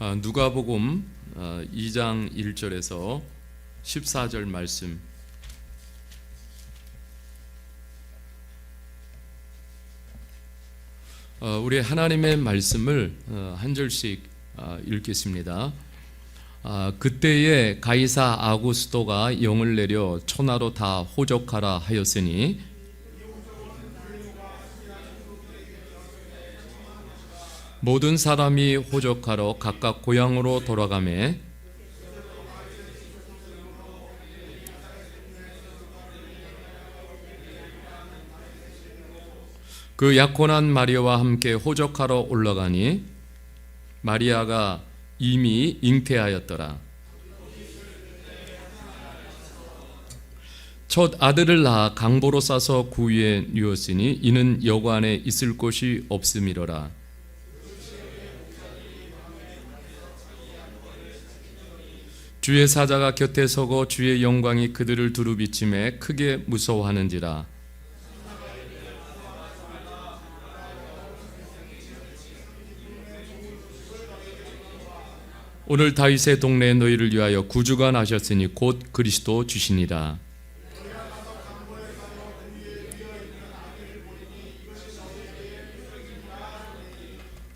누가복음 2장 1절에서 14절 말씀. 우리 하나님의 말씀을 한 절씩 읽겠습니다. 그때에 가이사 아구스도가 영을 내려 천하로 다 호적하라 하였으니 모든 사람이 호적하러 각각 고향으로 돌아가매 그 약혼한 마리아와 함께 호적하러 올라가니 마리아가 이미 잉태하였더라. 첫 아들을 낳아 강보로 싸서 구유에 누웠으니 이는 여관에 있을 곳이 없음이로라. 주의 사자가 곁에 서고 주의 영광이 그들을 두루 비침에 크게 무서워하는지라. 오늘 다윗의 동네에 너희를 위하여 구주가 나셨으니 곧 그리스도 주시니라.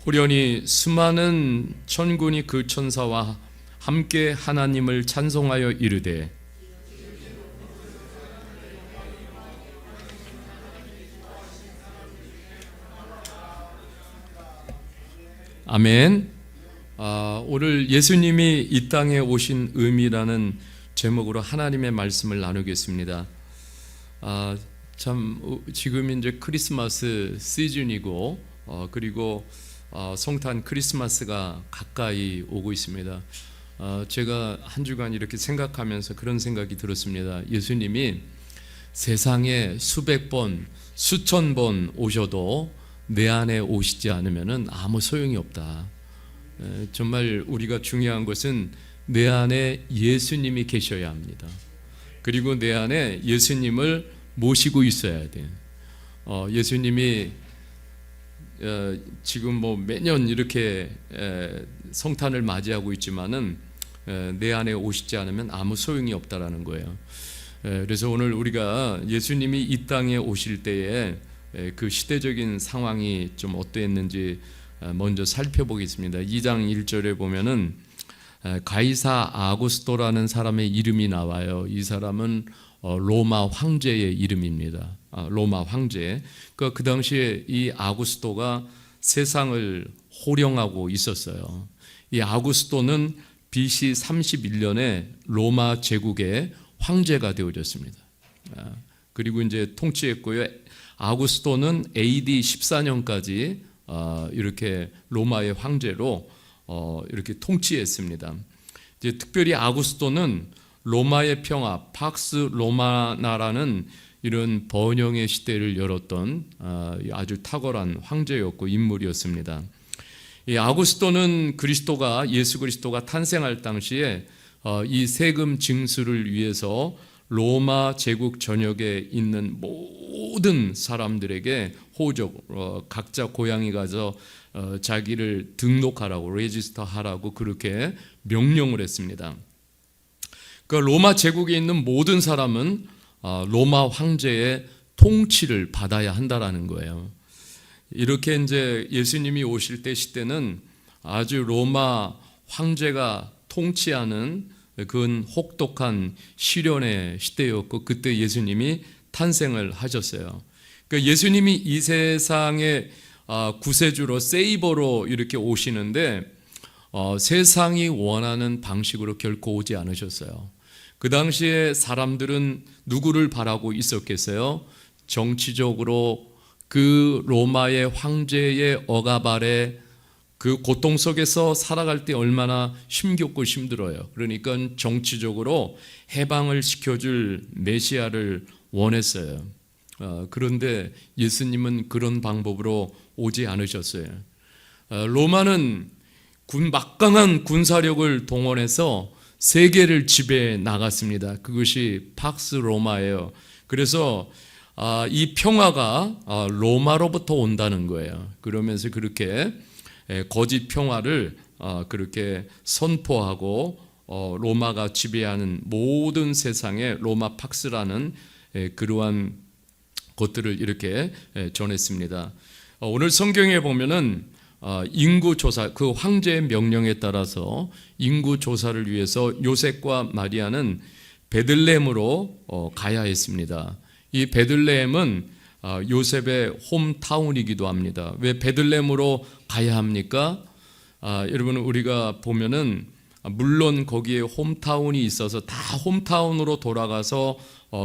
호련히 수많은 천군이 그 천사와 함께 하나님을 찬송하여 이르되 아멘. 오늘 예수님이 이 땅에 오신 의미라는 제목으로 하나님의 말씀을 나누겠습니다. 지금 이제 크리스마스 시즌이고 그리고 성탄 크리스마스가 가까이 오고 있습니다. 제가 한 주간 이렇게 생각하면서 그런 생각이 들었습니다. 예수님이 세상에 수백 번, 수천 번 오셔도 내 안에 오시지 않으면 아무 소용이 없다. 정말 우리가 중요한 것은 내 안에 예수님이 계셔야 합니다. 그리고 내 안에 예수님을 모시고 있어야 돼. 예수님이 지금 매년 이렇게 성탄을 맞이하고 있지만은 내 안에 오시지 않으면 아무 소용이 없다라는 거예요. 그래서 오늘 우리가 예수님이 이 땅에 오실 때에 그 시대적인 상황이 좀 어떠했는지 먼저 살펴보겠습니다. 2장 1절에 보면은 가이사 아구스토라는 사람의 이름이 나와요. 이 사람은 로마 황제의 이름입니다. 로마 황제. 그 당시에 이 아구스토가 세상을 호령하고 있었어요. 이 아구스토는 BC 31년에 로마 제국의 황제가 되어졌습니다. 그리고 이제 통치했고요. 아구스토는 AD 14년까지 이렇게 로마의 황제로 이렇게 통치했습니다. 이제 특별히 아구스토는 로마의 평화, 팍스 로마나라는 이런 번영의 시대를 열었던 아주 탁월한 황제였고 인물이었습니다. 이 아구스토는 예수 그리스도가 탄생할 당시에 이 세금 징수를 위해서 로마 제국 전역에 있는 모든 사람들에게 호적, 각자 고향에 가서 자기를 등록하라고, 레지스터 하라고 그렇게 명령을 했습니다. 그 로마 제국에 있는 모든 사람은 로마 황제의 통치를 받아야 한다라는 거예요. 이렇게 이제 예수님이 오실 때 시대는 아주 로마 황제가 통치하는 그건 혹독한 시련의 시대였고 그때 예수님이 탄생을 하셨어요. 그러니까 예수님이 이 세상의 구세주로 세이버로 이렇게 오시는데 세상이 원하는 방식으로 결코 오지 않으셨어요. 그 당시에 사람들은 누구를 바라고 있었겠어요? 정치적으로 그 로마의 황제의 억압 아래 그 고통 속에서 살아갈 때 얼마나 힘겹고 힘들어요. 그러니까 정치적으로 해방을 시켜줄 메시아를 원했어요. 그런데 예수님은 그런 방법으로 오지 않으셨어요. 로마는 막강한 군사력을 동원해서 세계를 지배해 나갔습니다. 그것이 팍스 로마예요. 그래서 이 평화가 로마로부터 온다는 거예요. 그러면서 그렇게 거짓 평화를 그렇게 선포하고 로마가 지배하는 모든 세상에 로마 팍스라는 그러한 것들을 이렇게 전했습니다. 오늘 성경에 보면은 인구 조사, 그 황제의 명령에 따라서 인구 조사를 위해서 요셉과 마리아는 베들레헴으로 가야 했습니다. 이 베들레헴은 요셉의 홈타운이기도 합니다. 왜 베들레헴으로 가야 합니까? 여러분, 우리가 보면은 물론 거기에 홈타운이 있어서 다 홈타운으로 돌아가서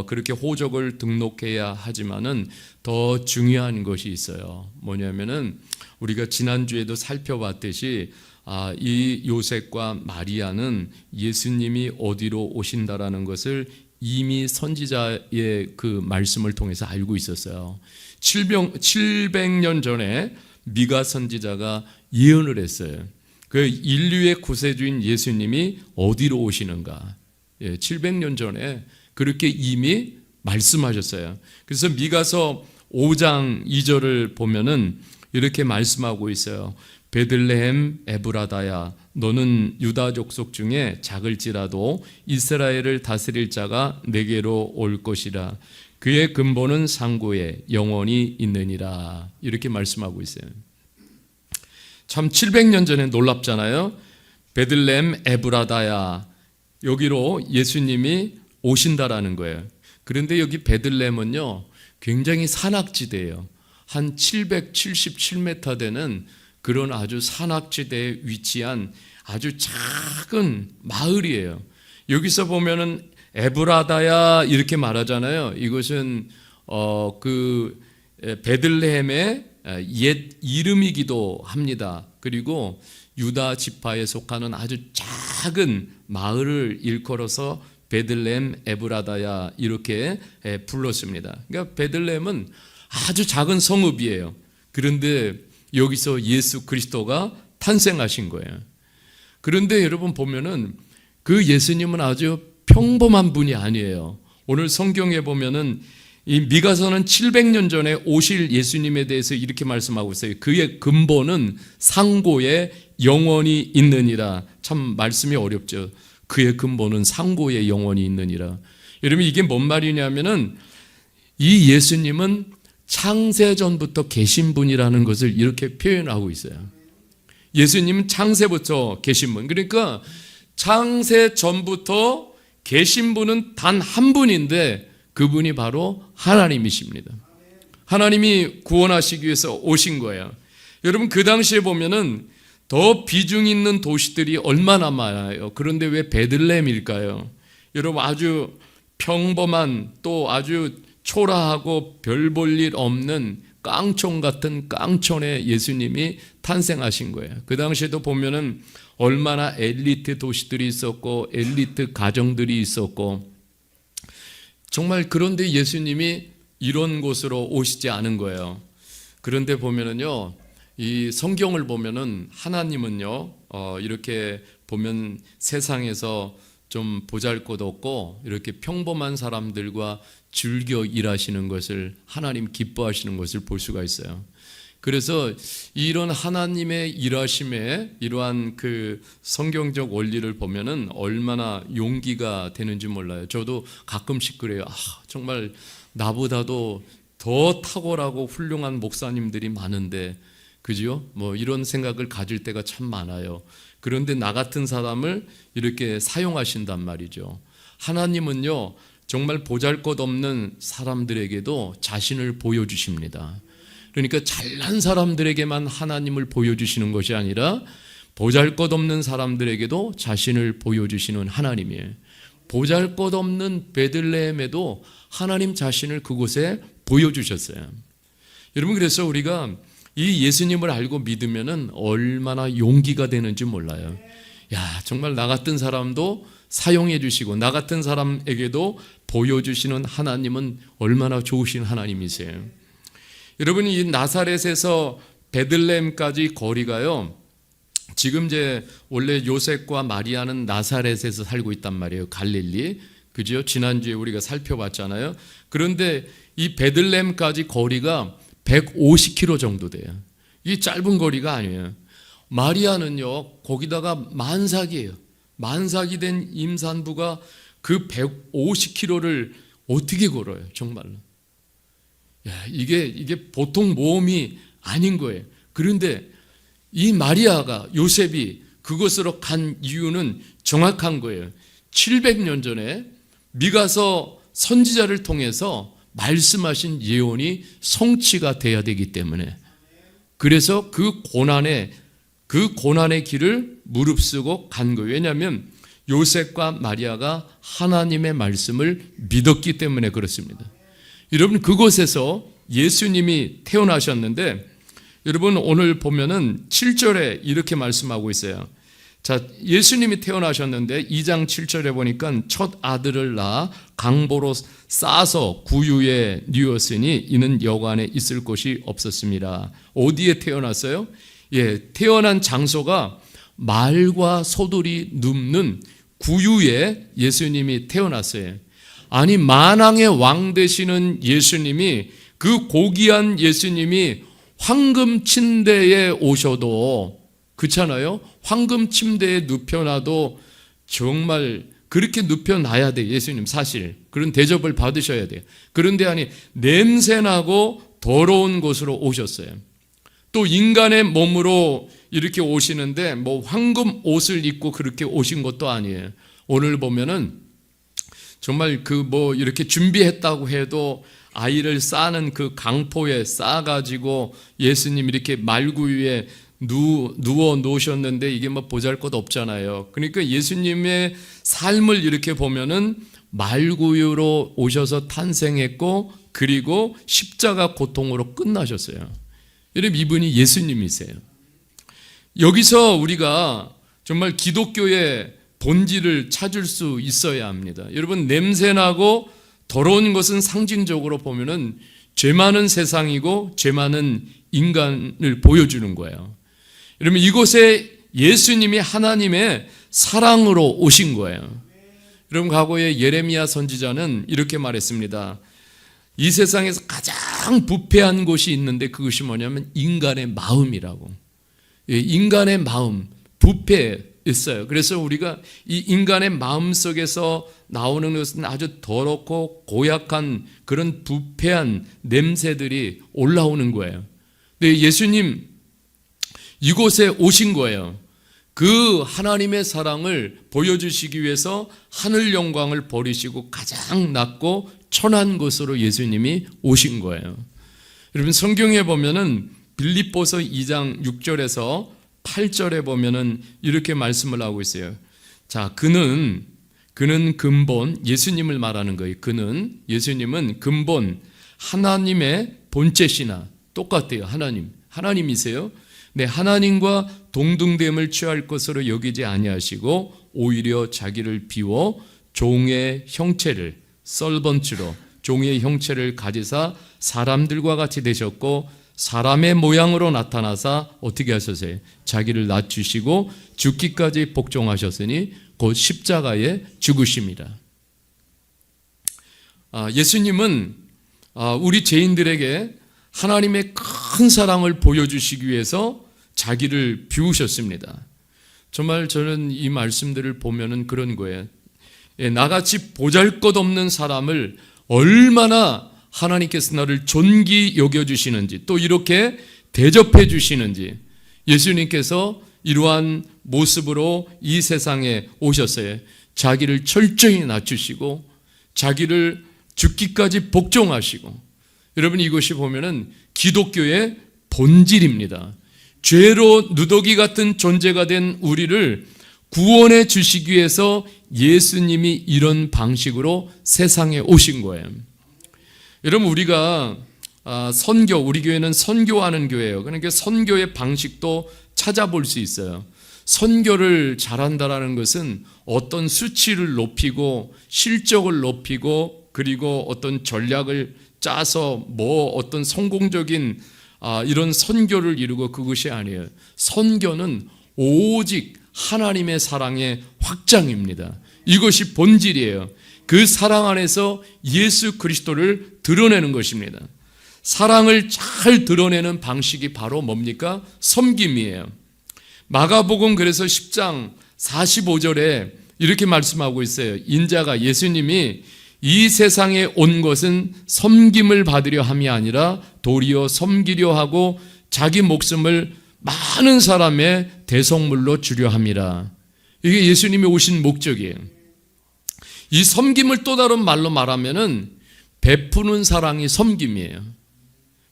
그렇게 호적을 등록해야 하지만은 더 중요한 것이 있어요. 뭐냐면은 우리가 지난주에도 살펴봤듯이 이 요셉과 마리아는 예수님이 어디로 오신다라는 것을 이미 선지자의 그 말씀을 통해서 알고 있었어요. 700년 전에 미가 선지자가 예언을 했어요. 그 인류의 구세주인 예수님이 어디로 오시는가? 700년 전에 그렇게 이미 말씀하셨어요. 그래서 미가서 5장 2절을 보면은 이렇게 말씀하고 있어요. 베들레헴 에브라다야, 너는 유다 족속 중에 작을지라도 이스라엘을 다스릴 자가 내게로 올 것이라. 그의 근본은 상고에 영원히 있느니라. 이렇게 말씀하고 있어요. 참 700년 전에 놀랍잖아요. 베들레헴 에브라다야, 여기로 예수님이 오신다라는 거예요. 그런데 여기 베들레헴은요 굉장히 산악지대예요. 한 777m 되는 그런 아주 산악지대에 위치한 아주 작은 마을이에요. 여기서 보면은 에브라다야 이렇게 말하잖아요. 이것은 그 베들레헴의 옛 이름이기도 합니다. 그리고 유다 지파에 속하는 아주 작은 마을을 일컬어서 베들레헴 에브라다야 이렇게 불렀습니다. 그러니까 베들레헴은 아주 작은 성읍이에요. 그런데 여기서 예수 그리스도가 탄생하신 거예요. 그런데 여러분 보면은 그 예수님은 아주 평범한 분이 아니에요. 오늘 성경에 보면은 이 미가서는 700년 전에 오실 예수님에 대해서 이렇게 말씀하고 있어요. 그의 근본은 상고에 영원히 있느니라. 참 말씀이 어렵죠. 그의 근본은 상고에 영원히 있느니라. 여러분 이게 뭔 말이냐면은 이 예수님은 창세전부터 계신 분이라는 것을 이렇게 표현하고 있어요. 예수님은 창세부터 계신 분. 그러니까 창세전부터 계신 분은 단 한 분인데 그분이 바로 하나님이십니다. 하나님이 구원하시기 위해서 오신 거예요. 여러분 그 당시에 보면은 더 비중 있는 도시들이 얼마나 많아요. 그런데 왜 베들레헴일까요? 여러분 아주 평범한 또 아주 초라하고 별 볼 일 없는 깡촌 같은 깡촌에 예수님이 탄생하신 거예요. 그 당시에도 보면은 얼마나 엘리트 도시들이 있었고 엘리트 가정들이 있었고 정말 그런데 예수님이 이런 곳으로 오시지 않은 거예요. 그런데 보면은요, 이 성경을 보면은 하나님은요, 이렇게 보면 세상에서 좀 보잘것없고 이렇게 평범한 사람들과 즐겨 일하시는 것을 하나님 기뻐하시는 것을 볼 수가 있어요. 그래서 이런 하나님의 일하심에 이러한 그 성경적 원리를 보면은 얼마나 용기가 되는지 몰라요. 저도 가끔씩 그래요. 정말 나보다도 더 탁월하고 훌륭한 목사님들이 많은데, 그죠? 뭐 이런 생각을 가질 때가 참 많아요. 그런데 나 같은 사람을 이렇게 사용하신단 말이죠. 하나님은요, 정말 보잘것없는 사람들에게도 자신을 보여주십니다. 그러니까 잘난 사람들에게만 하나님을 보여주시는 것이 아니라 보잘것없는 사람들에게도 자신을 보여주시는 하나님이에요. 보잘것없는 베들레헴에도 하나님 자신을 그곳에 보여주셨어요. 여러분 그래서 우리가 이 예수님을 알고 믿으면은 얼마나 용기가 되는지 몰라요. 야, 정말 나 같은 사람도 사용해 주시고 나 같은 사람에게도 보여주시는 하나님은 얼마나 좋으신 하나님이세요. 여러분 이 나사렛에서 베들레헴까지 거리가요. 지금 이제 원래 요셉과 마리아는 나사렛에서 살고 있단 말이에요. 갈릴리. 그죠? 지난주에 우리가 살펴봤잖아요. 그런데 이 베들레헴까지 거리가 150km 정도 돼요. 이 짧은 거리가 아니에요. 마리아는요, 거기다가 만삭이에요. 만삭이 된 임산부가 그 150km를 어떻게 걸어요, 정말로. 야, 이게 보통 모험이 아닌 거예요. 그런데 이 마리아가, 요셉이 그곳으로 간 이유는 정확한 거예요. 700년 전에 미가서 선지자를 통해서 말씀하신 예언이 성취가 돼야 되기 때문에, 그래서 그 고난의 길을 무릅쓰고 간 거예요. 왜냐하면 요셉과 마리아가 하나님의 말씀을 믿었기 때문에 그렇습니다. 여러분, 그곳에서 예수님이 태어나셨는데, 여러분 오늘 보면은 7절에 이렇게 말씀하고 있어요. 자, 예수님이 태어나셨는데 2장 7절에 보니까 첫 아들을 낳아 강보로 싸서 구유에 뉘었으니 이는 여관에 있을 곳이 없었습니다. 어디에 태어났어요? 태어난 장소가 말과 소들이 눕는 구유에 예수님이 태어났어요. 아니, 만왕의 왕 되시는 예수님이, 그 고귀한 예수님이 황금 침대에 오셔도, 그렇잖아요? 황금 침대에 눕혀놔도 정말 그렇게 눕혀놔야 돼, 예수님. 사실 그런 대접을 받으셔야 돼요. 그런데 아니, 냄새나고 더러운 곳으로 오셨어요. 또 인간의 몸으로 이렇게 오시는데 뭐 황금 옷을 입고 그렇게 오신 것도 아니에요. 오늘 보면은 정말 이렇게 준비했다고 해도 아이를 싸는 그 강포에 싸가지고 예수님 이렇게 말구유에 누워 놓으셨는데 이게 뭐 보잘것 없잖아요. 그러니까 예수님의 삶을 이렇게 보면은 말구유로 오셔서 탄생했고, 그리고 십자가 고통으로 끝나셨어요. 여러분, 이분이 예수님이세요. 여기서 우리가 정말 기독교의 본질을 찾을 수 있어야 합니다. 여러분, 냄새나고 더러운 것은 상징적으로 보면은 죄 많은 세상이고 죄 많은 인간을 보여주는 거예요. 여러분, 이곳에 예수님이 하나님의 사랑으로 오신 거예요. 여러분, 과거에 예레미야 선지자는 이렇게 말했습니다. 이 세상에서 가장 부패한 곳이 있는데 그것이 뭐냐면 인간의 마음이라고. 인간의 마음, 부패했어요. 그래서 우리가 이 인간의 마음 속에서 나오는 것은 아주 더럽고 고약한 그런 부패한 냄새들이 올라오는 거예요. 근데 예수님 이곳에 오신 거예요. 그 하나님의 사랑을 보여주시기 위해서 하늘 영광을 버리시고 가장 낮고 천한 곳으로 예수님이 오신 거예요. 여러분, 성경에 보면은 빌립보서 2장 6절에서 8절에 보면은 이렇게 말씀을 하고 있어요. 자, 그는 근본, 예수님을 말하는 거예요. 예수님은 근본, 하나님의 본체시나 똑같아요. 하나님이세요. 네, 하나님과 동등됨을 취할 것으로 여기지 아니하시고 오히려 자기를 비워 종의 형체를, 서번트로 종의 형체를 가지사 사람들과 같이 되셨고 사람의 모양으로 나타나사 어떻게 하셨어요? 자기를 낮추시고 죽기까지 복종하셨으니 곧 십자가에 죽으십니다. 예수님은 우리 죄인들에게 하나님의 큰 사랑을 보여주시기 위해서 자기를 비우셨습니다. 정말 저는 이 말씀들을 보면은 그런 거예요. 나같이 보잘것없는 사람을 얼마나 하나님께서 나를 존귀 여겨주시는지, 또 이렇게 대접해 주시는지, 예수님께서 이러한 모습으로 이 세상에 오셨어요. 자기를 철저히 낮추시고 자기를 죽기까지 복종하시고. 여러분, 이것이 보면은 기독교의 본질입니다. 죄로 누더기 같은 존재가 된 우리를 구원해 주시기 위해서 예수님이 이런 방식으로 세상에 오신 거예요. 여러분, 우리가 우리 교회는 선교하는 교회예요. 그러니까 선교의 방식도 찾아볼 수 있어요. 선교를 잘한다라는 것은 어떤 수치를 높이고 실적을 높이고 그리고 어떤 전략을 짜서 어떤 성공적인 이런 선교를 이루고 그것이 아니에요. 선교는 오직 하나님의 사랑의 확장입니다. 이것이 본질이에요. 그 사랑 안에서 예수 그리스도를 드러내는 것입니다. 사랑을 잘 드러내는 방식이 바로 뭡니까? 섬김이에요. 마가복음 그래서 10장 45절에 이렇게 말씀하고 있어요. 인자가, 예수님이 이 세상에 온 것은 섬김을 받으려 함이 아니라 도리어 섬기려 하고 자기 목숨을 많은 사람의 대속물로 주려 함이라. 이게 예수님이 오신 목적이에요. 이 섬김을 또 다른 말로 말하면은 베푸는 사랑이 섬김이에요.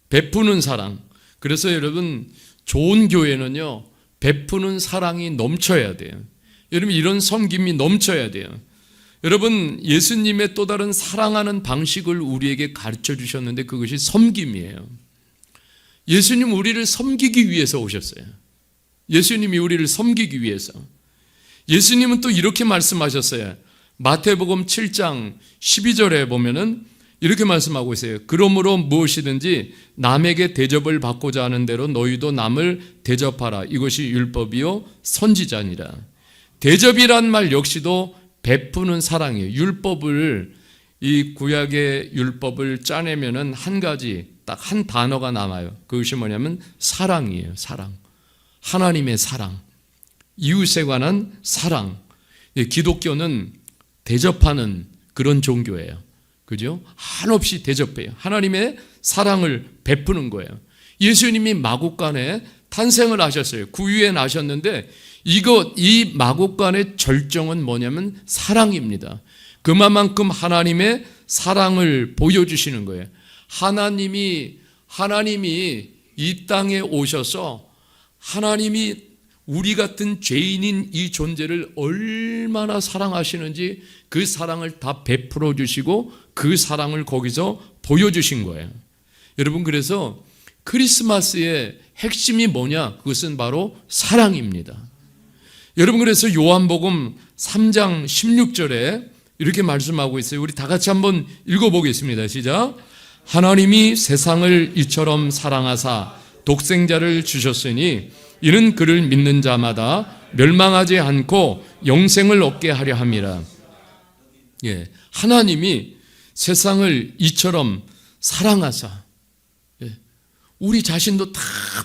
베푸는 사랑. 그래서 여러분, 좋은 교회는요, 베푸는 사랑이 넘쳐야 돼요. 여러분, 이런 섬김이 넘쳐야 돼요. 여러분, 예수님의 또 다른 사랑하는 방식을 우리에게 가르쳐 주셨는데 그것이 섬김이에요. 예수님 우리를 섬기기 위해서 오셨어요. 예수님이 우리를 섬기기 위해서. 예수님은 또 이렇게 말씀하셨어요. 마태복음 7장 12절에 보면은 이렇게 말씀하고 있어요. 그러므로 무엇이든지 남에게 대접을 받고자 하는 대로 너희도 남을 대접하라. 이것이 율법이요 선지자니라. 대접이란 말 역시도 베푸는 사랑이에요. 율법을, 이 구약의 율법을 짜내면은 한 가지, 딱 한 단어가 남아요. 그것이 뭐냐면 사랑이에요. 사랑. 하나님의 사랑. 이웃에 관한 사랑. 기독교는 대접하는 그런 종교예요. 그죠? 한없이 대접해요. 하나님의 사랑을 베푸는 거예요. 예수님이 마국간에 탄생을 하셨어요. 구유에 나셨는데 이 마국간의 절정은 뭐냐면 사랑입니다. 그만큼 하나님의 사랑을 보여주시는 거예요. 하나님이 이 땅에 오셔서 하나님이 우리 같은 죄인인 이 존재를 얼마나 사랑하시는지 그 사랑을 다 베풀어 주시고 그 사랑을 거기서 보여주신 거예요. 여러분, 그래서 크리스마스의 핵심이 뭐냐? 그것은 바로 사랑입니다. 여러분, 그래서 요한복음 3장 16절에 이렇게 말씀하고 있어요. 우리 다 같이 한번 읽어보겠습니다. 시작. 하나님이 세상을 이처럼 사랑하사 독생자를 주셨으니 이는 그를 믿는 자마다 멸망하지 않고 영생을 얻게 하려 함이라. 예, 하나님이 세상을 이처럼 사랑하사, 우리 자신도 다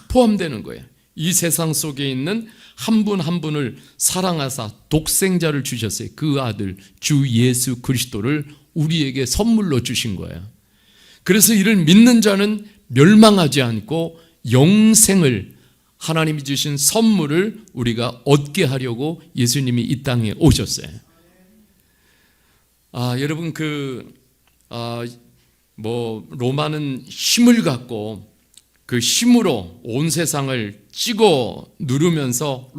포함되는 거예요. 이 세상 속에 있는 한 분 한 분을 사랑하사 독생자를 주셨어요. 그 아들 주 예수 그리스도를 우리에게 선물로 주신 거예요. 그래서 이를 믿는 자는 멸망하지 않고 영생을, 하나님이 주신 선물을 우리가 얻게 하려고 예수님이 이 땅에 오셨어요. 여러분, 로마는 힘을 갖고 그 힘으로 온 세상을 찍어 누르면서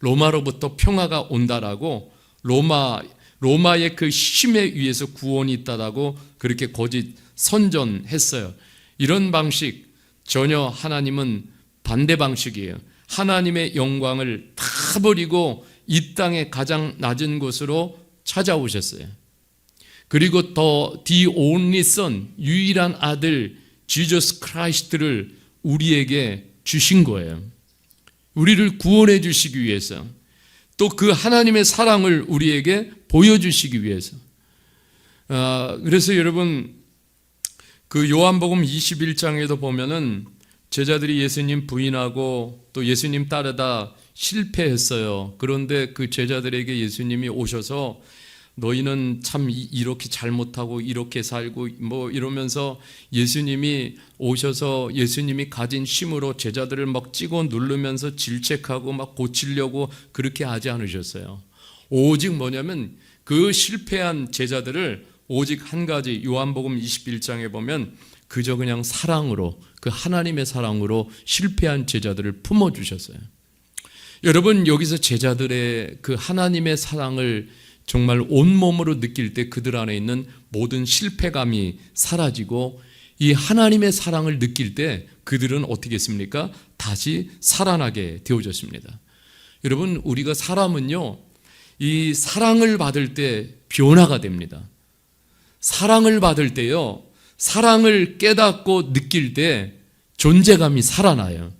로마로부터 평화가 온다라고, 로마의 그 힘에 의해서 구원이 있다라고 그렇게 거짓 선전했어요. 이런 방식 전혀 하나님은 반대 방식이에요. 하나님의 영광을 다 버리고 이 땅의 가장 낮은 곳으로 찾아오셨어요. 그리고 the only son, 유일한 아들 지저스 크라이스트를 우리에게 주신 거예요. 우리를 구원해 주시기 위해서, 또 그 하나님의 사랑을 우리에게 보여주시기 위해서. 그래서 여러분, 그 요한복음 21장에도 보면은 제자들이 예수님 부인하고 또 예수님 따르다 실패했어요. 그런데 그 제자들에게 예수님이 오셔서 너희는 참 이렇게 잘못하고 이렇게 살고 이러면서 예수님이 오셔서 예수님이 가진 힘으로 제자들을 막 찍어 누르면서 질책하고 막 고치려고 그렇게 하지 않으셨어요. 오직 뭐냐면 그 실패한 제자들을 오직 한 가지, 요한복음 21장에 보면 그저 그냥 사랑으로, 그 하나님의 사랑으로 실패한 제자들을 품어주셨어요. 여러분, 여기서 제자들의 그 하나님의 사랑을 정말 온몸으로 느낄 때 그들 안에 있는 모든 실패감이 사라지고 이 하나님의 사랑을 느낄 때 그들은 어떻게 했습니까? 다시 살아나게 되어졌습니다. 여러분, 우리가 사람은요, 이 사랑을 받을 때 변화가 됩니다. 사랑을 받을 때요, 사랑을 깨닫고 느낄 때 존재감이 살아나요.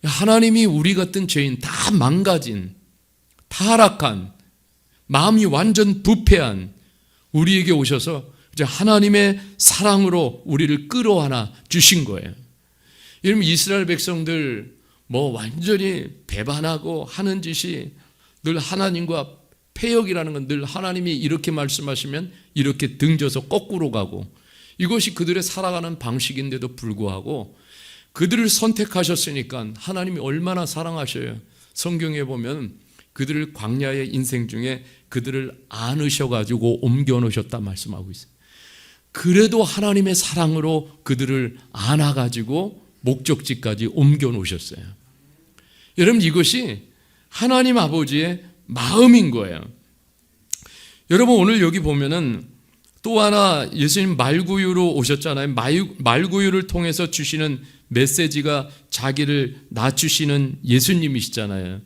하나님이 우리 같은 죄인, 다 망가진, 타락한, 마음이 완전 부패한 우리에게 오셔서 이제 하나님의 사랑으로 우리를 끌어안아 주신 거예요. 여러분, 이스라엘 백성들 뭐 완전히 배반하고 하는 짓이 늘 하나님과 패역이라는 건 늘 하나님이 이렇게 말씀하시면 이렇게 등져서 거꾸로 가고, 이것이 그들의 살아가는 방식인데도 불구하고 그들을 선택하셨으니까 하나님이 얼마나 사랑하셔요. 성경에 보면 그들을 광야의 인생 중에 그들을 안으셔가지고 옮겨놓으셨다 말씀하고 있어요. 그래도 하나님의 사랑으로 그들을 안아가지고 목적지까지 옮겨놓으셨어요. 여러분, 이것이 하나님 아버지의 마음인 거예요. 여러분, 오늘 여기 보면은 또 하나 예수님 말구유로 오셨잖아요. 말구유를 통해서 주시는 메시지가 자기를 낮추시는 예수님이시잖아요.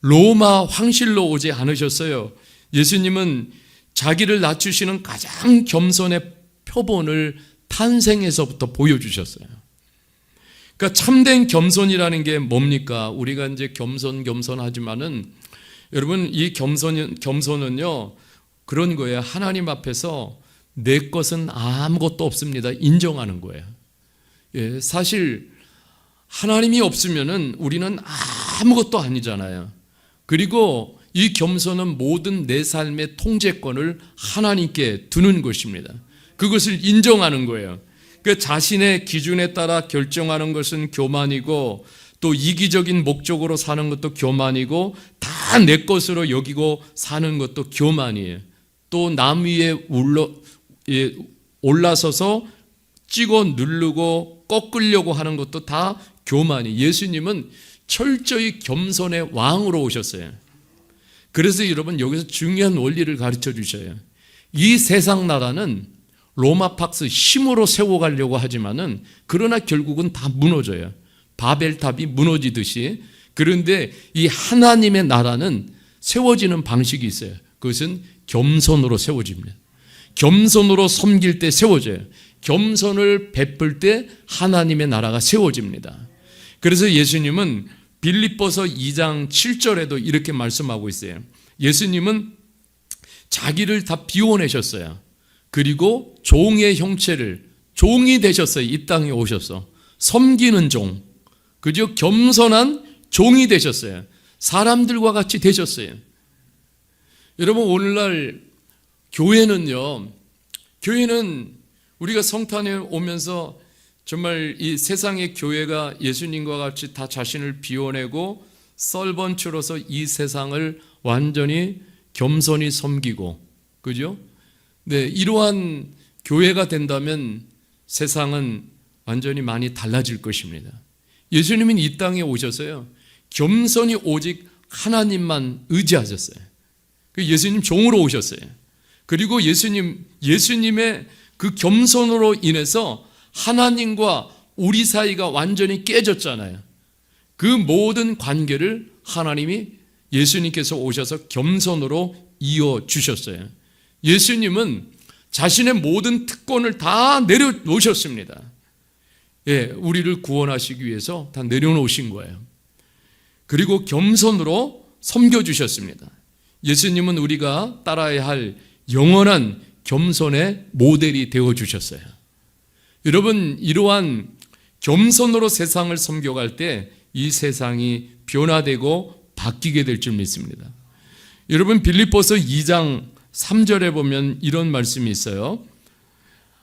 로마 황실로 오지 않으셨어요. 예수님은 자기를 낮추시는 가장 겸손의 표본을 탄생에서부터 보여주셨어요. 그러니까 참된 겸손이라는 게 뭡니까? 우리가 이제 겸손하지만은 여러분, 이 겸손은요 그런 거예요. 하나님 앞에서 내 것은 아무것도 없습니다 인정하는 거예요. 예, 사실 하나님이 없으면은 우리는 아무것도 아니잖아요. 그리고 이 겸손은 모든 내 삶의 통제권을 하나님께 두는 것입니다. 그것을 인정하는 거예요. 그 자신의 기준에 따라 결정하는 것은 교만이고, 또 이기적인 목적으로 사는 것도 교만이고, 다 내 것으로 여기고 사는 것도 교만이에요. 또 남 위에 올라서서 찍어 누르고 꺾으려고 하는 것도 다 교만이. 예수님은 철저히 겸손의 왕으로 오셨어요. 그래서 여러분, 여기서 중요한 원리를 가르쳐 주셔요. 이 세상 나라는 로마팍스 힘으로 세워가려고 하지만은 그러나 결국은 다 무너져요. 바벨탑이 무너지듯이. 그런데 이 하나님의 나라는 세워지는 방식이 있어요. 그것은 겸손으로 세워집니다. 겸손으로 섬길 때 세워져요. 겸손을 베풀 때 하나님의 나라가 세워집니다. 그래서 예수님은 빌립보서 2장 7절에도 이렇게 말씀하고 있어요. 예수님은 자기를 다 비워내셨어요. 그리고 종의 형체를, 종이 되셨어요. 이 땅에 오셔서 섬기는 종, 그저 겸손한 종이 되셨어요. 사람들과 같이 되셨어요. 여러분, 오늘날 교회는 우리가 성탄에 오면서 정말 이 세상의 교회가 예수님과 같이 다 자신을 비워내고 썰번추로서 이 세상을 완전히 겸손히 섬기고, 그죠? 네, 이러한 교회가 된다면 세상은 완전히 많이 달라질 것입니다. 예수님은 이 땅에 오셔서요, 겸손히 오직 하나님만 의지하셨어요. 예수님 종으로 오셨어요. 그리고 예수님의 그 겸손으로 인해서 하나님과 우리 사이가 완전히 깨졌잖아요. 그 모든 관계를 하나님이, 예수님께서 오셔서 겸손으로 이어주셨어요. 예수님은 자신의 모든 특권을 다 내려놓으셨습니다. 예, 우리를 구원하시기 위해서 다 내려놓으신 거예요. 그리고 겸손으로 섬겨주셨습니다. 예수님은 우리가 따라야 할 영원한 겸손의 모델이 되어주셨어요. 여러분, 이러한 겸손으로 세상을 섬겨갈 때 이 세상이 변화되고 바뀌게 될 줄 믿습니다. 여러분, 빌립보서 2장 3절에 보면 이런 말씀이 있어요.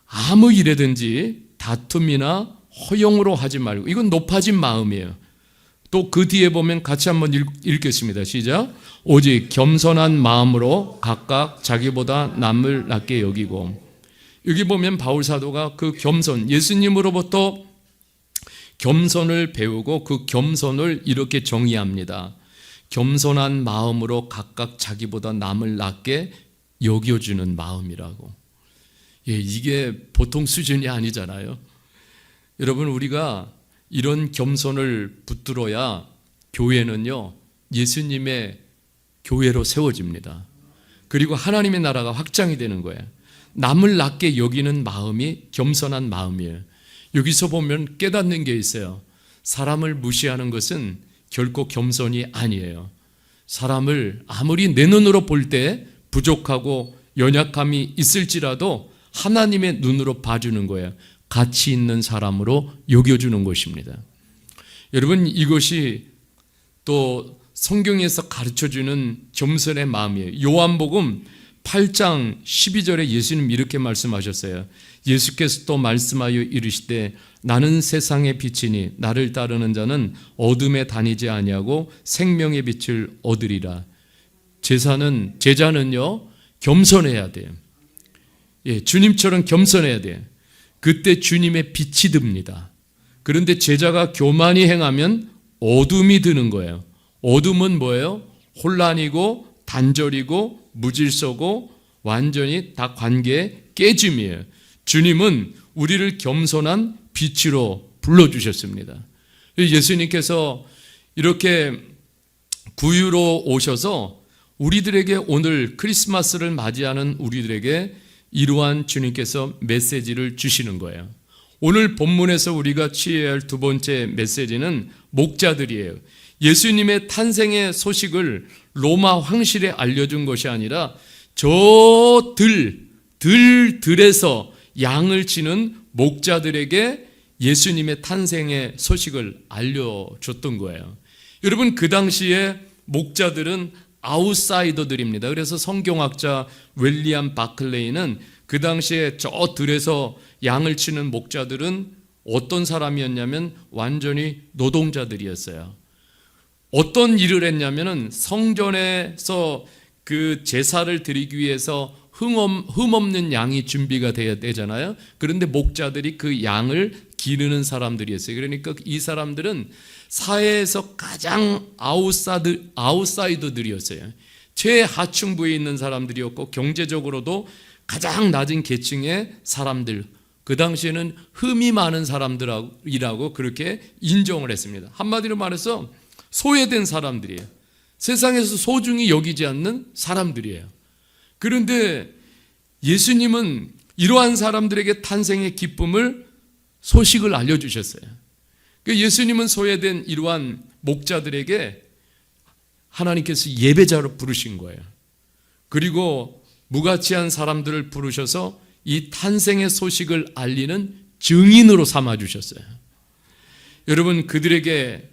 아무 일에든지 다툼이나 허용으로 하지 말고, 이건 높아진 마음이에요. 또 그 뒤에 보면 같이 한번 읽겠습니다. 시작. 오직 겸손한 마음으로 각각 자기보다 남을 낮게 여기고. 여기 보면 바울 사도가 그 겸손, 예수님으로부터 겸손을 배우고 그 겸손을 이렇게 정의합니다. 겸손한 마음으로 각각 자기보다 남을 낮게 여겨주는 마음이라고. 예, 이게 보통 수준이 아니잖아요. 여러분, 우리가 이런 겸손을 붙들어야 교회는요, 예수님의 교회로 세워집니다. 그리고 하나님의 나라가 확장이 되는 거예요. 남을 낮게 여기는 마음이 겸손한 마음이에요. 여기서 보면 깨닫는 게 있어요. 사람을 무시하는 것은 결코 겸손이 아니에요. 사람을 아무리 내 눈으로 볼 때 부족하고 연약함이 있을지라도 하나님의 눈으로 봐주는 거예요. 가치 있는 사람으로 여겨주는 것입니다. 여러분, 이것이 또 성경에서 가르쳐주는 겸손의 마음이에요. 요한복음 8장 12절에 예수님 이렇게 말씀하셨어요. 예수께서 또 말씀하여 이르시되 나는 세상의 빛이니 나를 따르는 자는 어둠에 다니지 아니하고 생명의 빛을 얻으리라. 제자는요 겸손해야 돼요. 예, 주님처럼 겸손해야 돼요. 그때 주님의 빛이 듭니다. 그런데 제자가 교만히 행하면 어둠이 드는 거예요. 어둠은 뭐예요? 혼란이고 단절이고 무질서고 완전히 다 관계의 깨짐이에요. 주님은 우리를 겸손한 빛으로 불러주셨습니다. 예수님께서 이렇게 구유로 오셔서 우리들에게 오늘 크리스마스를 맞이하는 우리들에게 이러한 주님께서 메시지를 주시는 거예요. 오늘 본문에서 우리가 취해야 할 두 번째 메시지는 목자들이에요. 예수님의 탄생의 소식을 로마 황실에 알려준 것이 아니라 저 들에서 양을 치는 목자들에게 예수님의 탄생의 소식을 알려줬던 거예요. 여러분, 그 당시에 목자들은 아웃사이더들입니다. 그래서 성경학자 윌리엄 바클레이는 그 당시에 저 들에서 양을 치는 목자들은 어떤 사람이었냐면 완전히 노동자들이었어요. 어떤 일을 했냐면은 성전에서 그 제사를 드리기 위해서 흠없는 양이 준비가 돼야 되잖아요. 그런데 목자들이 그 양을 기르는 사람들이었어요. 그러니까 이 사람들은 사회에서 가장 아웃사이더들이었어요. 최하층부에 있는 사람들이었고 경제적으로도 가장 낮은 계층의 사람들, 그 당시에는 흠이 많은 사람들이라고 그렇게 인정을 했습니다. 한마디로 말해서 소외된 사람들이에요. 세상에서 소중히 여기지 않는 사람들이에요. 그런데 예수님은 이러한 사람들에게 탄생의 기쁨을 소식을 알려주셨어요. 예수님은 소외된 이러한 목자들에게 하나님께서 예배자로 부르신 거예요. 그리고 무가치한 사람들을 부르셔서 이 탄생의 소식을 알리는 증인으로 삼아주셨어요. 여러분, 그들에게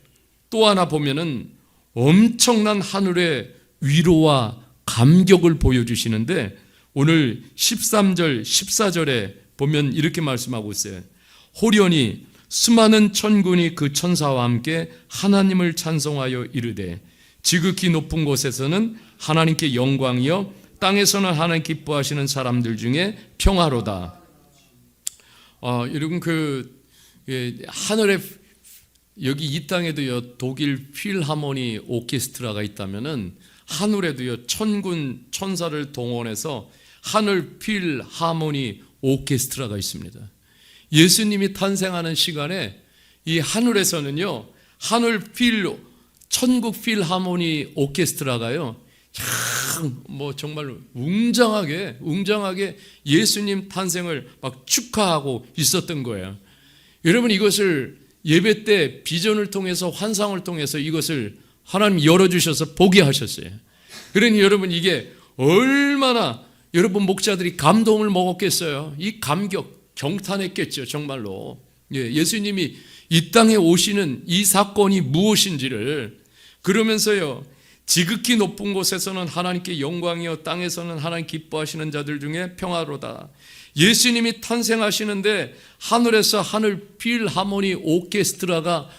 또 하나 보면은 엄청난 하늘의 위로와 감격을 보여주시는데 오늘 13절, 14절에 보면 이렇게 말씀하고 있어요. 호련히 수많은 천군이 그 천사와 함께 하나님을 찬송하여 이르되 지극히 높은 곳에서는 하나님께 영광이요 땅에서는 하나님 기뻐하시는 사람들 중에 평화로다. 여러분, 하늘에 여기 이 땅에도요 독일 필하모니 오케스트라가 있다면은 하늘에도요 천군 천사를 동원해서 하늘 필하모니 오케스트라가 있습니다. 예수님이 탄생하는 시간에 이 하늘에서는요 천국 필하모니 오케스트라가요 정말 웅장하게 예수님 탄생을 막 축하하고 있었던 거예요. 여러분, 이것을 예배 때 비전을 통해서 환상을 통해서 이것을 하나님 열어주셔서 보게 하셨어요. 그러니 여러분, 이게 얼마나 여러분 목자들이 감동을 먹었겠어요. 이 감격 경탄했겠죠. 정말로 예수님이 이 땅에 오시는 이 사건이 무엇인지를, 그러면서요 지극히 높은 곳에서는 하나님께 영광이요 땅에서는 하나님 기뻐하시는 자들 중에 평화로다. 예수님이 탄생하시는데 하늘에서 하늘 필하모니 오케스트라가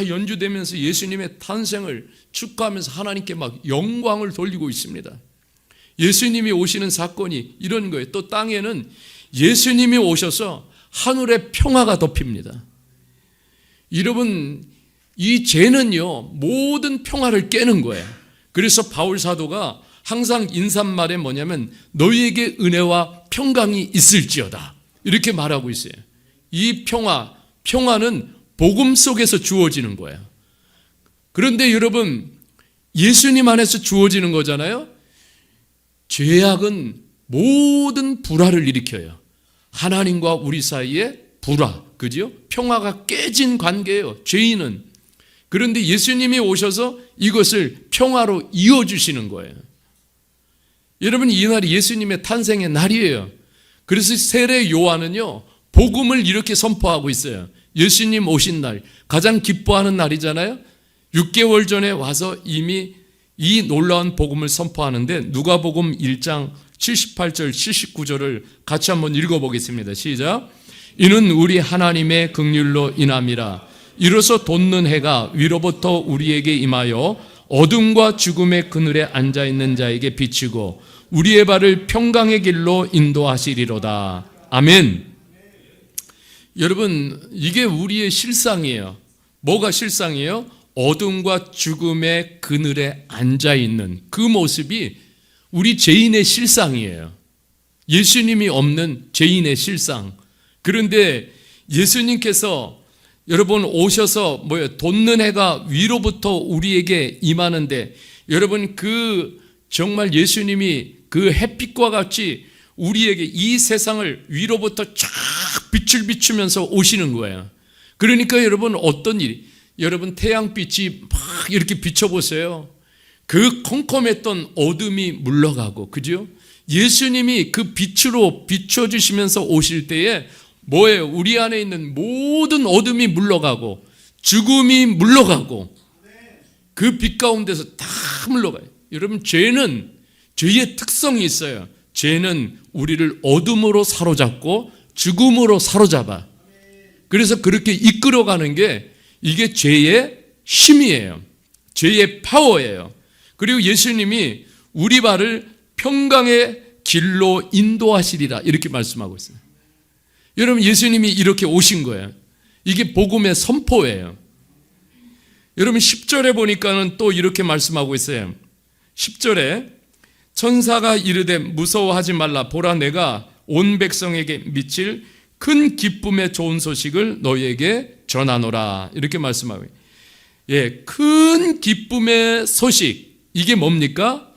연주되면서 예수님의 탄생을 축하하면서 하나님께 막 영광을 돌리고 있습니다. 예수님이 오시는 사건이 이런 거예요. 또 땅에는 예수님이 오셔서 하늘의 평화가 덮입니다. 여러분, 이 죄는요 모든 평화를 깨는 거예요. 그래서 바울 사도가 항상 인사말에 뭐냐면 너희에게 은혜와 평강이 있을지어다 이렇게 말하고 있어요. 이 평화는 복음 속에서 주어지는 거예요. 그런데 여러분, 예수님 안에서 주어지는 거잖아요. 죄악은 모든 불화를 일으켜요. 하나님과 우리 사이에 불화, 그죠? 평화가 깨진 관계예요, 죄인은. 그런데 예수님이 오셔서 이것을 평화로 이어주시는 거예요. 여러분, 이 날이 예수님의 탄생의 날이에요. 그래서 세례 요한은요 복음을 이렇게 선포하고 있어요. 예수님 오신 날, 가장 기뻐하는 날이잖아요. 6개월 전에 와서 이미 이 놀라운 복음을 선포하는데 누가복음 1장 78절 79절을 같이 한번 읽어보겠습니다. 시작. 이는 우리 하나님의 긍휼로 인함이라. 이로써 돋는 해가 위로부터 우리에게 임하여 어둠과 죽음의 그늘에 앉아있는 자에게 비치고 우리의 발을 평강의 길로 인도하시리로다. 아멘. 여러분, 이게 우리의 실상이에요. 뭐가 실상이에요? 어둠과 죽음의 그늘에 앉아있는 그 모습이 우리 죄인의 실상이에요. 예수님이 없는 죄인의 실상. 그런데 예수님께서 여러분 오셔서 돋는 해가 위로부터 우리에게 임하는데, 여러분 그 정말 예수님이 그 햇빛과 같이 우리에게 이 세상을 위로부터 쫙 빛을 비추면서 오시는 거예요. 그러니까 여러분 어떤 일이, 여러분 태양빛이 막 이렇게 비춰보세요. 그 컴컴했던 어둠이 물러가고, 그죠? 예수님이 그 빛으로 비춰주시면서 오실 때에 뭐예요? 우리 안에 있는 모든 어둠이 물러가고 죽음이 물러가고 그 빛 가운데서 다 물러가요. 여러분 죄는 죄의 특성이 있어요. 죄는 우리를 어둠으로 사로잡고 죽음으로 사로잡아. 그래서 그렇게 이끌어가는 게 이게 죄의 힘이에요. 죄의 파워예요. 그리고 예수님이 우리 발을 평강의 길로 인도하시리라 이렇게 말씀하고 있어요. 여러분 예수님이 이렇게 오신 거예요. 이게 복음의 선포예요. 여러분 10절에 보니까는 또 이렇게 말씀하고 있어요. 10절에 천사가 이르되 무서워하지 말라. 보라 내가 온 백성에게 미칠 큰 기쁨의 좋은 소식을 너희에게 전하노라. 이렇게 말씀하고 있어요. 예, 큰 기쁨의 소식. 이게 뭡니까?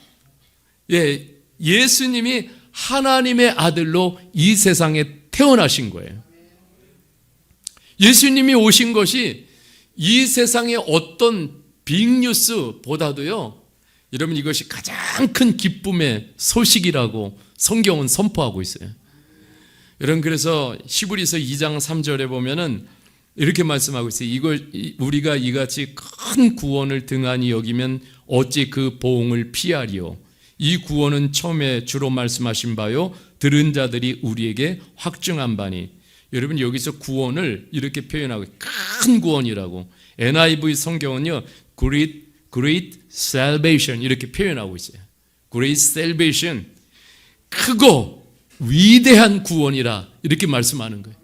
예, 예수님이 하나님의 아들로 이 세상에 태어나신 거예요. 예수님이 오신 것이 이 세상의 어떤 빅뉴스보다도요, 여러분 이것이 가장 큰 기쁨의 소식이라고 성경은 선포하고 있어요. 여러분 그래서 히브리서 2장 3절에 보면은 이렇게 말씀하고 있어요. 우리가 이같이 큰 구원을 등한히 여기면 어찌 그 보응을 피하리요. 이 구원은 처음에 주로 말씀하신 바요 들은 자들이 우리에게 확증한 바니. 여러분 여기서 구원을 이렇게 표현하고 큰 구원이라고. NIV 성경은요 Great Salvation 이렇게 표현하고 있어요. Great Salvation, 크고 위대한 구원이라 이렇게 말씀하는 거예요.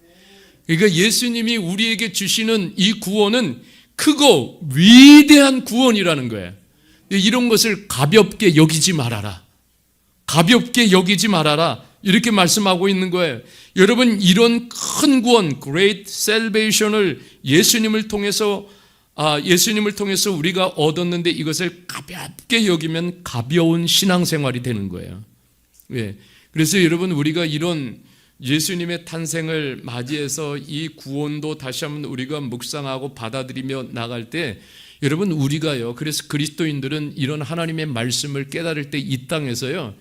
그러니까 예수님이 우리에게 주시는 이 구원은 크고 위대한 구원이라는 거예요. 이런 것을 가볍게 여기지 말아라. 가볍게 여기지 말아라. 이렇게 말씀하고 있는 거예요. 여러분 이런 큰 구원, Great Salvation을 예수님을 통해서 우리가 얻었는데 이것을 가볍게 여기면 가벼운 신앙생활이 되는 거예요. 예. 그래서 여러분 우리가 이런 예수님의 탄생을 맞이해서 이 구원도 다시 한번 우리가 묵상하고 받아들이며 나갈 때 여러분 우리가요, 그래서 그리스도인들은 이런 하나님의 말씀을 깨달을 때 이 땅에서요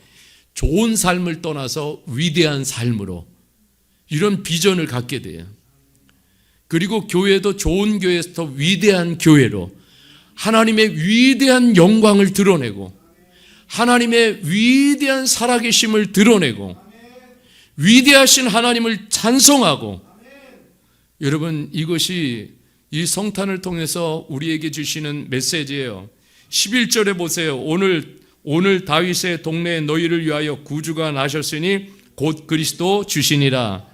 좋은 삶을 떠나서 위대한 삶으로 이런 비전을 갖게 돼요. 그리고 교회도 좋은 교회에서 더 위대한 교회로 하나님의 위대한 영광을 드러내고 하나님의 위대한 살아계심을 드러내고 위대하신 하나님을 찬송하고, 여러분 이것이 이 성탄을 통해서 우리에게 주시는 메시지예요. 11절에 보세요. 오늘 다윗의 동네에 너희를 위하여 구주가 나셨으니 곧 그리스도 주시니라.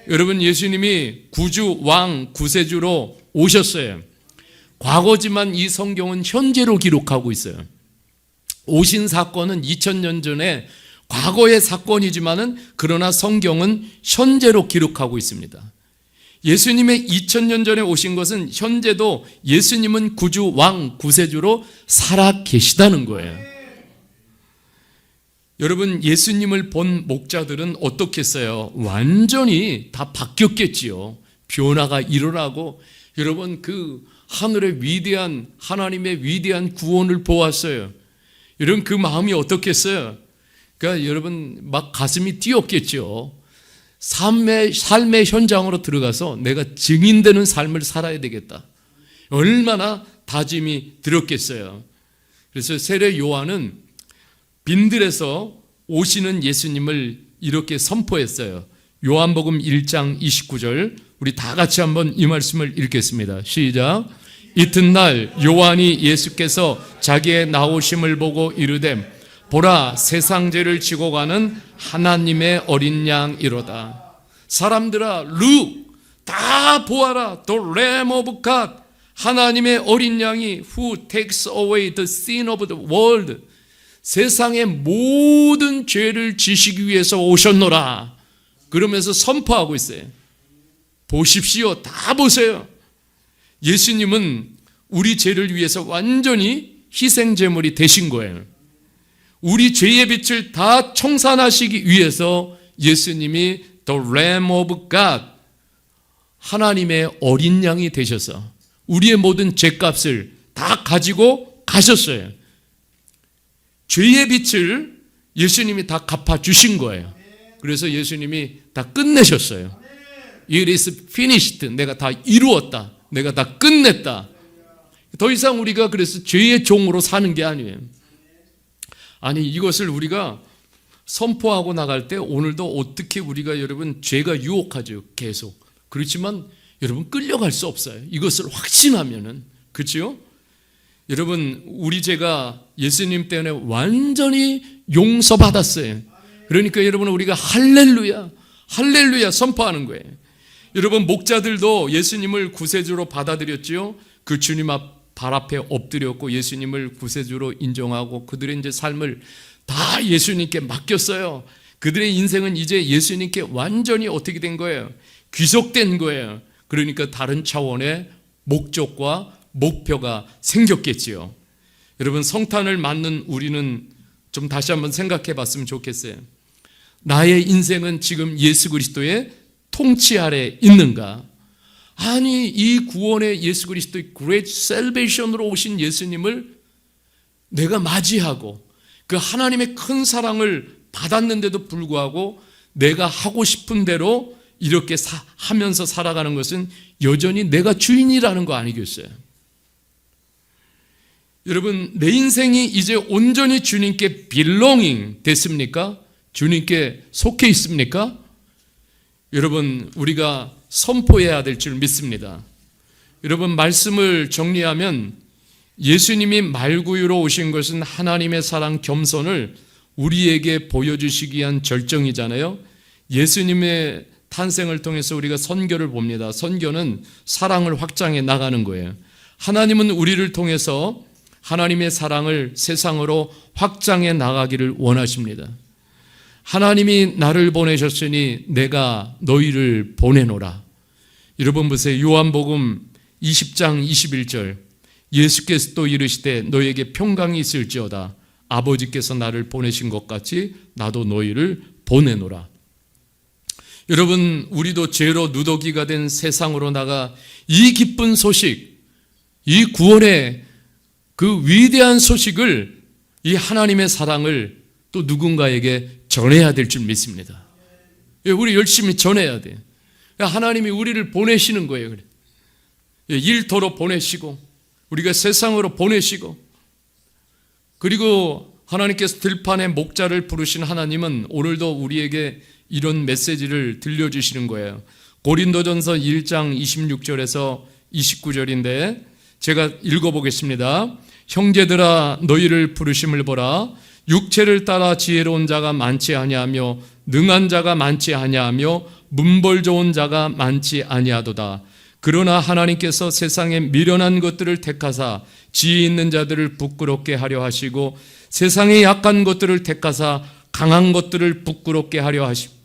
여러분 예수님이 구주, 왕, 구세주로 오셨어요. 과거지만 이 성경은 현재로 기록하고 있어요. 오신 사건은 2000년 전에 과거의 사건이지만은 그러나 성경은 현재로 기록하고 있습니다. 예수님의 2000년 전에 오신 것은 현재도 예수님은 구주, 왕, 구세주로 살아 계시다는 거예요. 여러분 예수님을 본 목자들은 어떻겠어요? 완전히 다 바뀌었겠지요. 변화가 일어나고, 여러분 그 하늘의 위대한 하나님의 위대한 구원을 보았어요. 여러분 그 마음이 어떻겠어요? 그러니까 여러분 막 가슴이 뛰었겠죠. 삶의 현장으로 들어가서 내가 증인되는 삶을 살아야 되겠다. 얼마나 다짐이 들었겠어요. 그래서 세례 요한은 빈들에서 오시는 예수님을 이렇게 선포했어요. 요한복음 1장 29절, 우리 다 같이 한번 이 말씀을 읽겠습니다. 시작. 이튿날 요한이 예수께서 자기의 나오심을 보고 이르되 보라, 세상 죄를 지고 가는 하나님의 어린 양이로다. 사람들아, look, 다 보아라. The Lamb of God, 하나님의 어린 양이 who takes away the sin of the world, 세상의 모든 죄를 지시기 위해서 오셨노라. 그러면서 선포하고 있어요. 보십시오. 다 보세요. 예수님은 우리 죄를 위해서 완전히 희생제물이 되신 거예요. 우리 죄의 빛을 다 청산하시기 위해서 예수님이 The Lamb of God, 하나님의 어린 양이 되셔서 우리의 모든 죄값을 다 가지고 가셨어요. 죄의 빛을 예수님이 다 갚아주신 거예요. 그래서 예수님이 다 끝내셨어요. It is finished. 내가 다 이루었다. 내가 다 끝냈다. 더 이상 우리가 그래서 죄의 종으로 사는 게 아니에요. 아니, 이것을 우리가 선포하고 나갈 때 오늘도 어떻게 우리가 여러분 죄가 유혹하죠. 계속. 그렇지만 여러분 끌려갈 수 없어요. 이것을 확신하면은. 그렇죠? 여러분, 우리 죄가 예수님 때문에 완전히 용서받았어요. 그러니까 여러분, 우리가 할렐루야, 할렐루야 선포하는 거예요. 여러분, 목자들도 예수님을 구세주로 받아들였지요. 그 주님 발 앞에 엎드렸고 예수님을 구세주로 인정하고 그들의 이제 삶을 다 예수님께 맡겼어요. 그들의 인생은 이제 예수님께 완전히 어떻게 된 거예요? 귀속된 거예요. 그러니까 다른 차원의 목적과 목표가 생겼겠지요. 여러분, 성탄을 맞는 우리는 좀 다시 한번 생각해 봤으면 좋겠어요. 나의 인생은 지금 예수 그리스도의 통치 아래 있는가? 아니, 이 구원의 예수 그리스도의 Great Salvation으로 오신 예수님을 내가 맞이하고 그 하나님의 큰 사랑을 받았는데도 불구하고 내가 하고 싶은 대로 이렇게 하면서 살아가는 것은 여전히 내가 주인이라는 거 아니겠어요? 여러분, 내 인생이 이제 온전히 주님께 belonging 됐습니까? 주님께 속해 있습니까? 여러분, 우리가 선포해야 될 줄 믿습니다. 여러분, 말씀을 정리하면 예수님이 말구유로 오신 것은 하나님의 사랑 겸손을 우리에게 보여주시기 위한 절정이잖아요. 예수님의 탄생을 통해서 우리가 선교를 봅니다. 선교는 사랑을 확장해 나가는 거예요. 하나님은 우리를 통해서 하나님의 사랑을 세상으로 확장해 나가기를 원하십니다. 하나님이 나를 보내셨으니 내가 너희를 보내노라. 여러분 보세요. 요한복음 20장 21절, 예수께서 또 이르시되 너희에게 평강이 있을지어다. 아버지께서 나를 보내신 것 같이 나도 너희를 보내노라. 여러분, 우리도 죄로 누더기가 된 세상으로 나가 이 기쁜 소식, 이 구원의 그 위대한 소식을, 이 하나님의 사랑을 또 누군가에게 전해야 될 줄 믿습니다. 우리 열심히 전해야 돼요. 하나님이 우리를 보내시는 거예요. 일터로 보내시고 우리가 세상으로 보내시고, 그리고 하나님께서 들판의 목자를 부르신 하나님은 오늘도 우리에게 이런 메시지를 들려주시는 거예요. 고린도전서 1장 26절에서 29절인데 제가 읽어보겠습니다. 형제들아, 너희를 부르심을 보라. 육체를 따라 지혜로운 자가 많지 아니하며 능한 자가 많지 아니하며 문벌 좋은 자가 많지 아니하도다. 그러나 하나님께서 세상에 미련한 것들을 택하사 지혜 있는 자들을 부끄럽게 하려 하시고 세상에 약한 것들을 택하사 강한 것들을 부끄럽게 하려 하시고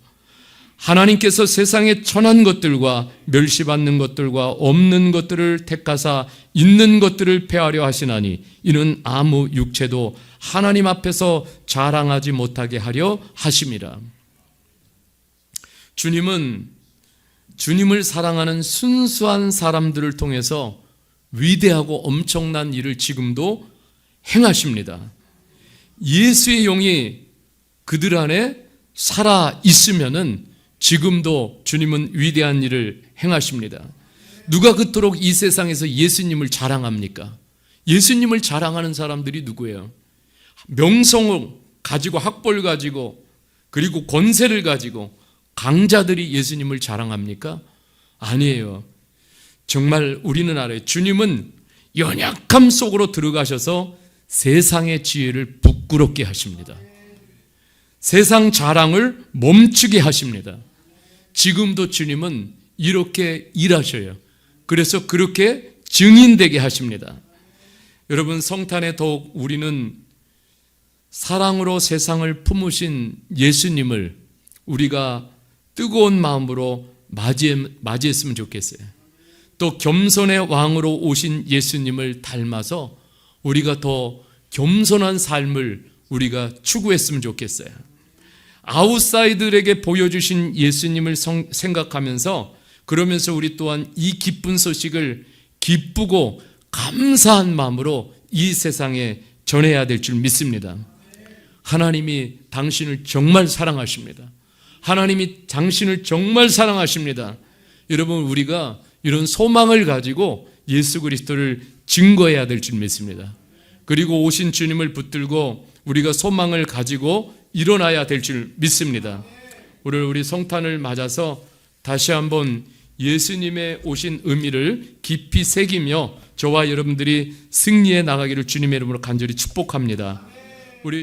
하나님께서 세상에 천한 것들과 멸시받는 것들과 없는 것들을 택하사 있는 것들을 폐하려 하시나니 이는 아무 육체도 하나님 앞에서 자랑하지 못하게 하려 하심이라. 주님은 주님을 사랑하는 순수한 사람들을 통해서 위대하고 엄청난 일을 지금도 행하십니다. 예수의 영이 그들 안에 살아 있으면은 지금도 주님은 위대한 일을 행하십니다. 누가 그토록 이 세상에서 예수님을 자랑합니까? 예수님을 자랑하는 사람들이 누구예요? 명성을 가지고 학벌 가지고 그리고 권세를 가지고 강자들이 예수님을 자랑합니까? 아니에요. 정말 우리는 알아요. 주님은 연약함 속으로 들어가셔서 세상의 지혜를 부끄럽게 하십니다. 세상 자랑을 멈추게 하십니다. 지금도 주님은 이렇게 일하셔요. 그래서 그렇게 증인되게 하십니다. 여러분, 성탄에 더욱 우리는 사랑으로 세상을 품으신 예수님을 우리가 뜨거운 마음으로 맞이했으면 좋겠어요. 또 겸손의 왕으로 오신 예수님을 닮아서 우리가 더 겸손한 삶을 우리가 추구했으면 좋겠어요. 아웃사이더에게 보여주신 예수님을 생각하면서 그러면서 우리 또한 이 기쁜 소식을 기쁘고 감사한 마음으로 이 세상에 전해야 될 줄 믿습니다. 하나님이 당신을 정말 사랑하십니다. 하나님이 당신을 정말 사랑하십니다. 여러분, 우리가 이런 소망을 가지고 예수 그리스도를 증거해야 될 줄 믿습니다. 그리고 오신 주님을 붙들고 우리가 소망을 가지고 일어나야 될 줄 믿습니다. 오늘 우리 성탄을 맞아서 다시 한번 예수님의 오신 의미를 깊이 새기며 저와 여러분들이 승리해 나가기를 주님의 이름으로 간절히 축복합니다. 우리